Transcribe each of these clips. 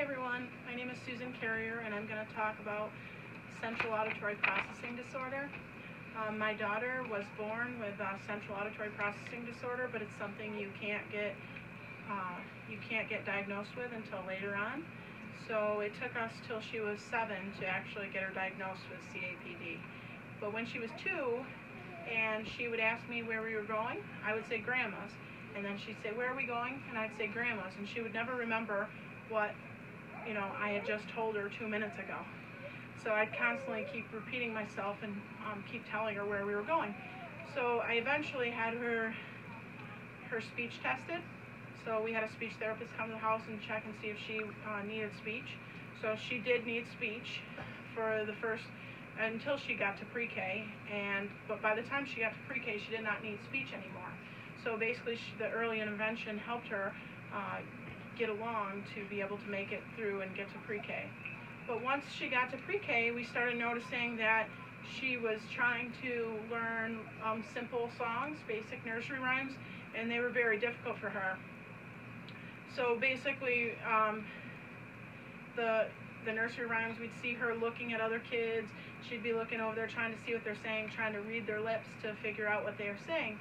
everyone, my name is Susan Carrier and I'm going to talk about central auditory processing disorder. My daughter was born with central auditory processing disorder, but it's something you can't get diagnosed with until later on. So it took us till she was 7 to actually get her diagnosed with CAPD. But when she was 2 and she would ask me where we were going, I would say grandma's. And then she'd say, where are we going? And I'd say grandma's. And she would never remember what, I had just told her 2 minutes ago. So I'd constantly keep repeating myself and keep telling her where we were going. So I eventually had her speech tested. So we had a speech therapist come to the house and check and see if she needed speech. So she did need speech for the first, until she got to pre-K. But by the time she got to pre-K, she did not need speech anymore. So basically, the early intervention helped her get along to be able to make it through and get to pre-K. But once she got to pre-K, we started noticing that she was trying to learn simple songs, basic nursery rhymes, and they were very difficult for her. So basically, the nursery rhymes, we'd see her looking at other kids. She'd be looking over there trying to see what they're saying, trying to read their lips to figure out what they are saying,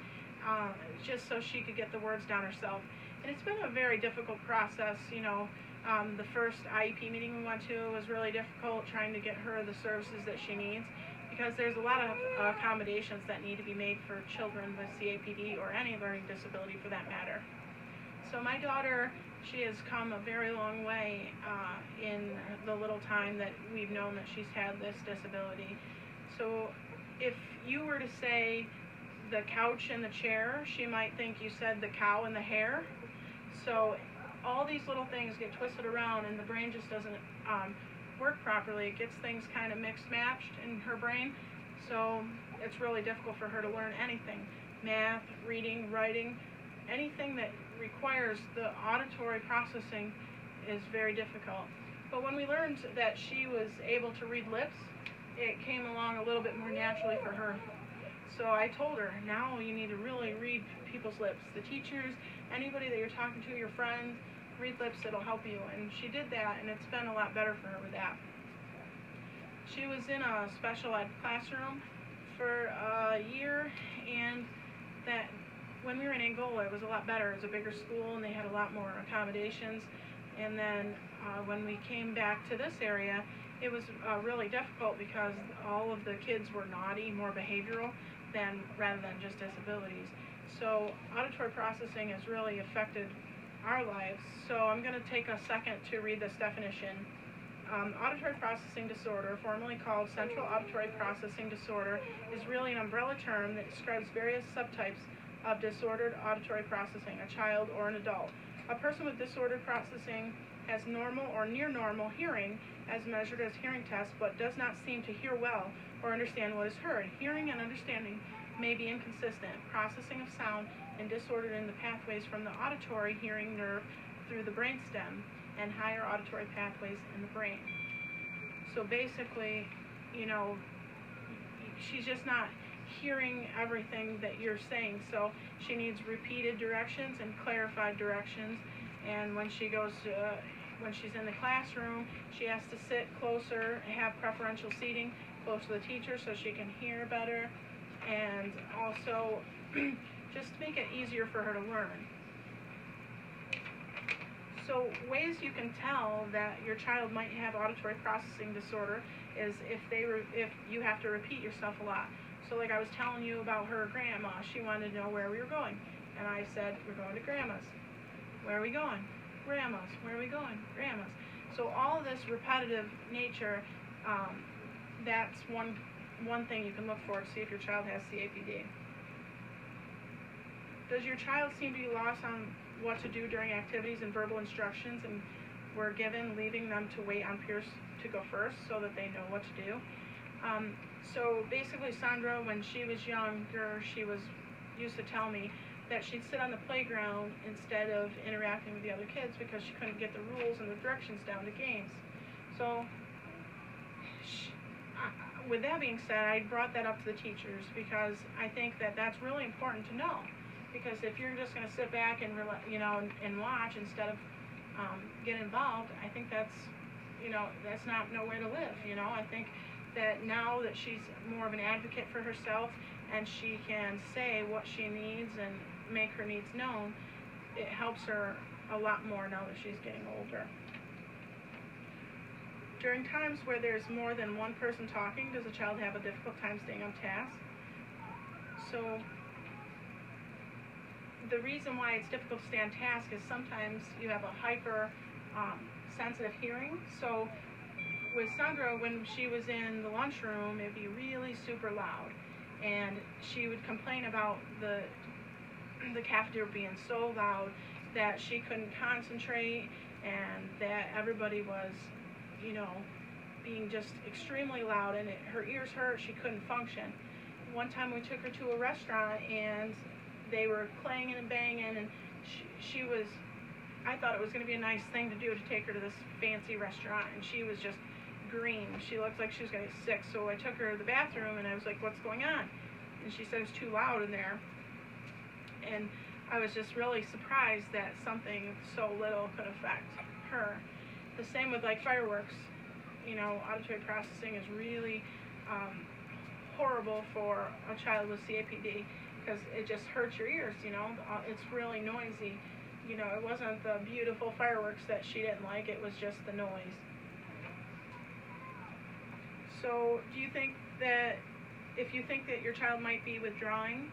just so she could get the words down herself. And it's been a very difficult process. The first IEP meeting we went to was really difficult, trying to get her the services that she needs, because there's a lot of accommodations that need to be made for children with CAPD or any learning disability for that matter. So my daughter, she has come a very long way in the little time that we've known that she's had this disability. So if you were to say the couch and the chair, she might think you said the cow and the hare. So all these little things get twisted around and the brain just doesn't work properly. It gets things kind of mixed matched in her brain. So it's really difficult for her to learn anything. Math, reading, writing, anything that requires the auditory processing is very difficult. But when we learned that she was able to read lips, it came along a little bit more naturally for her. So I told her, now you need to really read people's lips. The teachers, anybody that you're talking to, your friends, read lips, it'll help you. And she did that, and it's been a lot better for her with that. She was in a special ed classroom for a year, and that when we were in Angola, it was a lot better. It was a bigger school, and they had a lot more accommodations. And then when we came back to this area, it was really difficult because all of the kids were naughty, more behavioral, rather than just disabilities. So auditory processing has really affected our lives. So I'm going to take a second to read this definition. Auditory processing disorder, formerly called central auditory processing disorder, is really an umbrella term that describes various subtypes of disordered auditory processing, a child or an adult. A person with disordered processing has normal or near normal hearing as measured as hearing tests, but does not seem to hear well or understand what is heard. Hearing and understanding may be inconsistent. Processing of sound and disordered in the pathways from the auditory hearing nerve through the brainstem and higher auditory pathways in the brain. So basically, she's just not hearing everything that you're saying. So she needs repeated directions and clarified directions. And when she's in the classroom, she has to sit closer, have preferential seating close to the teacher so she can hear better, and also just to make it easier for her to learn. So ways you can tell that your child might have auditory processing disorder is if you have to repeat yourself a lot. So like I was telling you about her grandma, she wanted to know where we were going. And I said, we're going to grandma's. Where are we going? Grandma's. Where are we going? Grandma's. So all of this repetitive nature, that's one thing you can look for to see if your child has CAPD. Does your child seem to be lost on what to do during activities and verbal instructions and were given, leaving them to wait on peers to go first so that they know what to do? So basically, Sandra, when she was younger, she used to tell me that she'd sit on the playground instead of interacting with the other kids because she couldn't get the rules and the directions down to games. So with that being said, I brought that up to the teachers because I think that that's really important to know. Because if you're just going to sit back and and watch instead of get involved, I think that's, that's not no way to live. I think that now that she's more of an advocate for herself and she can say what she needs and make her needs known, it helps her a lot more now that she's getting older. During times where there's more than one person talking, does a child have a difficult time staying on task? So the reason why it's difficult to stay on task is sometimes you have a hyper sensitive hearing. So with Sandra, when she was in the lunchroom, it'd be really super loud, and she would complain about the cafeteria being so loud that she couldn't concentrate, and that everybody was, being just extremely loud, and her ears hurt. She couldn't function. One time we took her to a restaurant, and they were clanging and banging, and she was, I thought it was going to be a nice thing to do to take her to this fancy restaurant, and she was just green. She looked like she was going to get sick. So I took her to the bathroom, and I was like, what's going on? And she said it's too loud in there. And I was just really surprised that something so little could affect her. The same with like fireworks. Auditory processing is really horrible for a child with CAPD, because it just hurts your ears. It's really noisy. It wasn't the beautiful fireworks that she didn't like, it was just the noise. So do you think that if you think that your child might be withdrawing,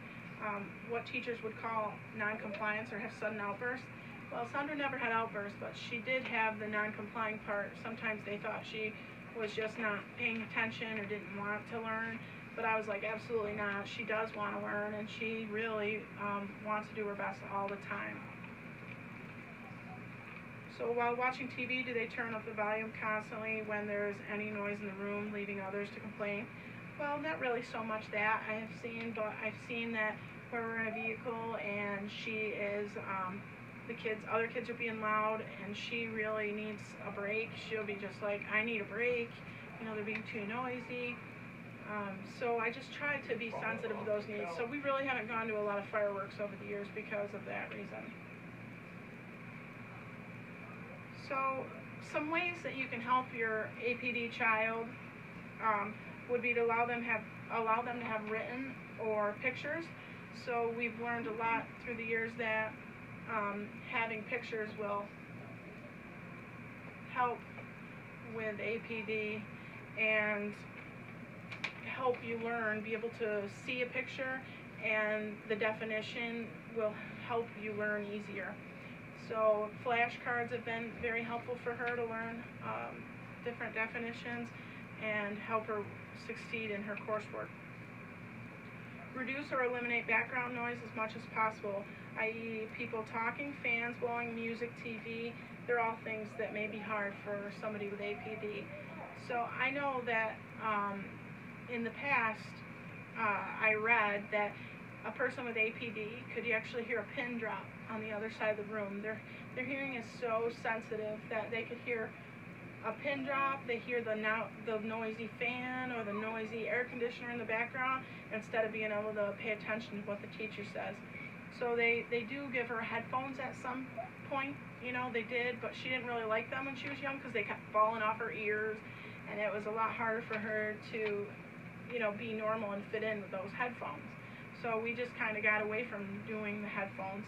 what teachers would call non-compliance or have sudden outbursts? Well, Sandra never had outbursts, but she did have the non-complying part. Sometimes they thought she was just not paying attention or didn't want to learn, but I was like, absolutely not. She does want to learn, and she really wants to do her best all the time. So while watching TV, do they turn up the volume constantly when there's any noise in the room, leaving others to complain? Well, not really so much that I have seen, but I've seen that where we're in a vehicle and she is, other kids are being loud, and she really needs a break. She'll be just like, I need a break. They're being too noisy. So I just try to be sensitive to those needs. So we really haven't gone to a lot of fireworks over the years because of that reason. So some ways that you can help your APD child would be to allow them to have written or pictures. So we've learned a lot through the years that having pictures will help with APD and help you learn, be able to see a picture, and the definition will help you learn easier. So flashcards have been very helpful for her to learn different definitions and help her succeed in her coursework. Reduce or eliminate background noise as much as possible, i.e. people talking, fans blowing, music, TV. They're all things that may be hard for somebody with APD. So I know that in the past I read that a person with APD could actually hear a pin drop on the other side of the room. Their hearing is so sensitive that they could hear a pin drop, they hear the noisy fan or the noisy air conditioner in the background instead of being able to pay attention to what the teacher says. So they do give her headphones at some point, they did, but she didn't really like them when she was young because they kept falling off her ears, and it was a lot harder for her to, be normal and fit in with those headphones. So we just kind of got away from doing the headphones.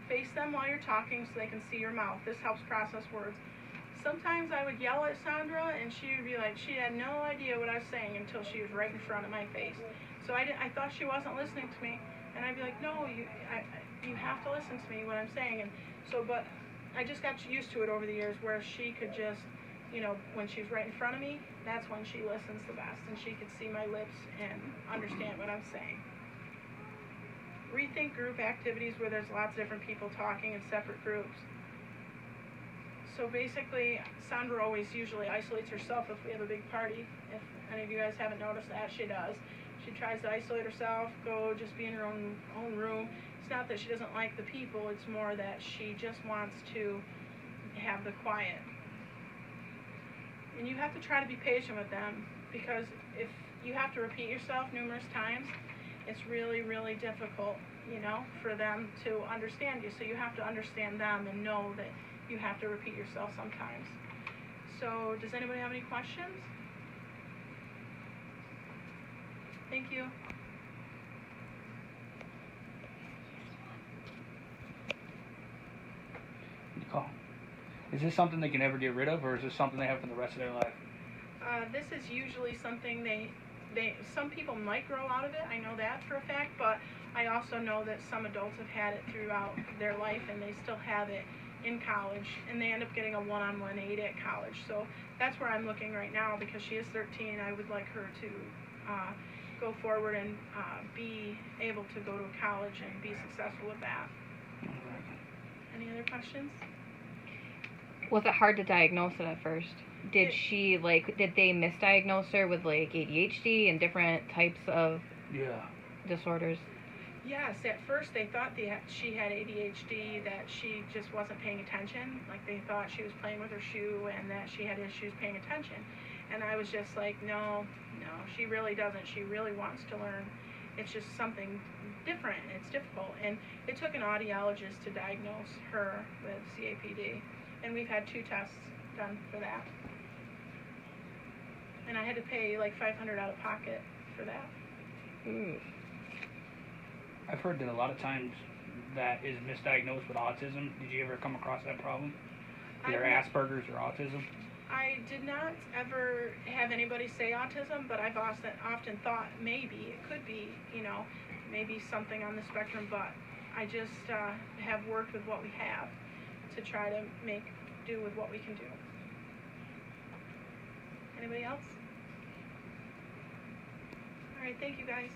Face them while you're talking so they can see your mouth. This helps process words. Sometimes I would yell at Sandra, and she would be like, she had no idea what I was saying until she was right in front of my face. So I thought she wasn't listening to me, and I'd be like, no, you have to listen to me what I'm saying. And so, but I just got used to it over the years where she could just, when she's right in front of me, that's when she listens the best, and she could see my lips and understand what I'm saying. Rethink group activities where there's lots of different people talking in separate groups. So basically, Sandra always usually isolates herself if we have a big party. If any of you guys haven't noticed that, she does. She tries to isolate herself, go just be in her own room. It's not that she doesn't like the people, it's more that she just wants to have the quiet. And you have to try to be patient with them, because if you have to repeat yourself numerous times, it's really, really difficult. you know, for them to understand you. So you have to understand them and know that you have to repeat yourself sometimes. So does anybody have any questions? Thank you. Nicole, is this something they can ever get rid of, or is this something they have for the rest of their life? This is usually something some people might grow out of it. I know that for a fact, but I also know that some adults have had it throughout their life and they still have it in college, and they end up getting a one-on-one aid at college. So that's where I'm looking right now, because she is 13. I would like her to go forward and be able to go to college and be successful with that. Any other questions? Was it hard to diagnose it at first? Did they misdiagnose her with like ADHD and different types of disorders? Yes, at first they thought she had ADHD, that she just wasn't paying attention. Like they thought she was playing with her shoe and that she had issues paying attention. And I was just like, no, she really doesn't. She really wants to learn. It's just something different. It's difficult. And it took an audiologist to diagnose her with CAPD. And we've had 2 tests done for that. And I had to pay like $500 out of pocket for that. I've heard that a lot of times that is misdiagnosed with autism. Did you ever come across that problem? Either Asperger's or autism? I did not ever have anybody say autism, but I've often thought maybe it could be, maybe something on the spectrum, but I just have worked with what we have to try to make do with what we can do. Anybody else? All right, thank you guys.